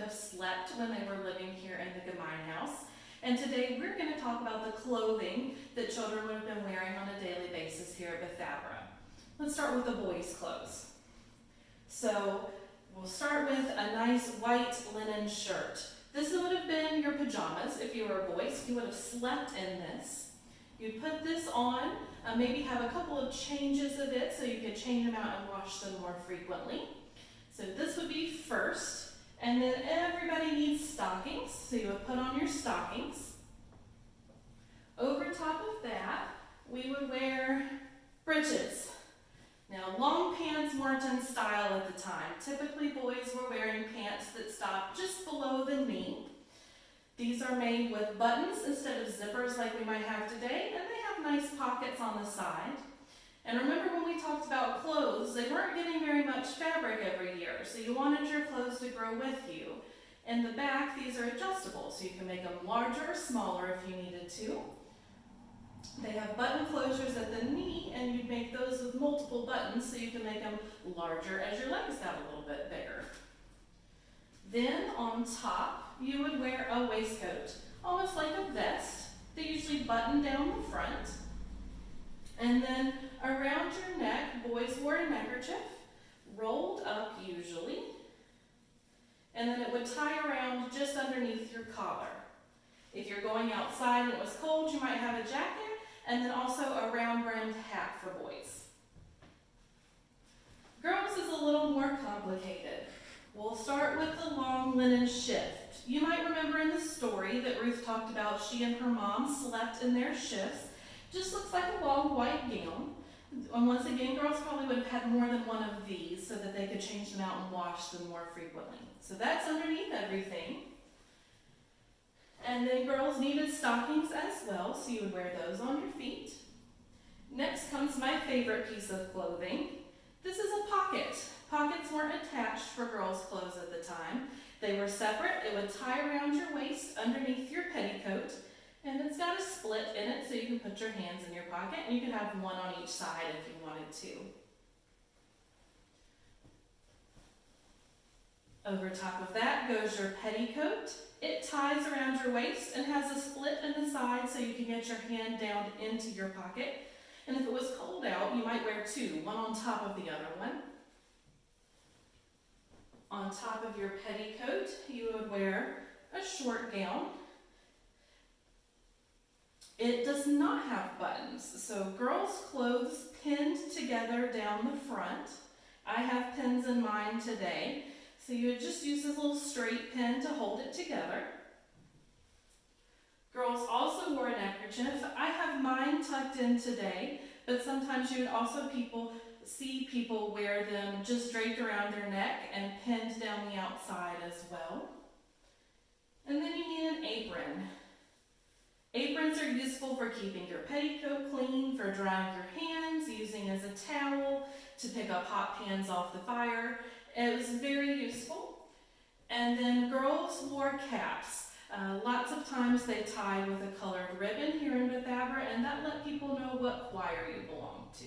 have slept when they were living here in the Gemeinhaus. And today we're going to talk about the clothing that children would have been wearing on a daily basis here at Bethabara. Let's start with the boys' clothes. So we'll start with a nice white linen shirt. This would have been your pajamas if you were a boy, so you would have slept in this. You'd put this on, maybe have a couple of changes of it so you could change them out and wash them more frequently. So this would be first, and then everybody needs stockings, so you would put on your stockings. Over top of that, we would wear breeches. Now, long pants weren't in style at the time. Typically, boys were wearing pants that stopped just below the knee. These are made with buttons instead of zippers like we might have today, and they have nice pockets on the side. And remember when we talked about clothes, they weren't getting very much fabric every year, so you wanted your clothes to grow with you. In the back, these are adjustable, so you can make them larger or smaller if you needed to. They have button closures at the knee, and you'd make those with multiple buttons so you can make them larger as your legs got a little bit bigger. Then on top, you would wear a waistcoat, almost like a vest. They usually button down the front. And then around your neck, boys wore a neckerchief, rolled up usually, and then it would tie around just underneath your collar. If you're going outside and it was cold, you might have a jacket, and then also a round-brimmed hat for boys. Girls is a little more complicated. We'll start with the long linen shift. You might remember in the story that Ruth talked about she and her mom slept in their shifts. Just looks like a long white gown. And once again, girls probably would have had more than one of these so that they could change them out and wash them more frequently. So that's underneath everything. And then girls needed stockings as well, so you would wear those on your feet. Next comes my favorite piece of clothing. This is a pocket. Pockets weren't attached for girls' clothes at the time. They were separate. It would tie around your waist underneath your petticoat, and it's got a split in it so you can put your hands in your pocket, and you can have one on each side if you wanted to. Over top of that goes your petticoat. It ties around your waist and has a split in the side so you can get your hand down into your pocket. And if it was cold out, you might wear two, one on top of the other one. On top of your petticoat, you would wear a short gown. It does not have buttons, so girls' clothes pinned together down the front. I have pins in mine today. So you would just use this little straight pin to hold it together. Girls also wore a neckerchief. I have mine tucked in today, but sometimes you would also see people wear them just draped around their neck and pinned down the outside as well. And then you need an apron. Aprons are useful for keeping your petticoat clean, for drying your hands, using as a towel to pick up hot pans off the fire. It was very useful. And then girls wore caps. Lots of times they tied with a colored ribbon here in Bethabara, and that let people know what choir you belonged to.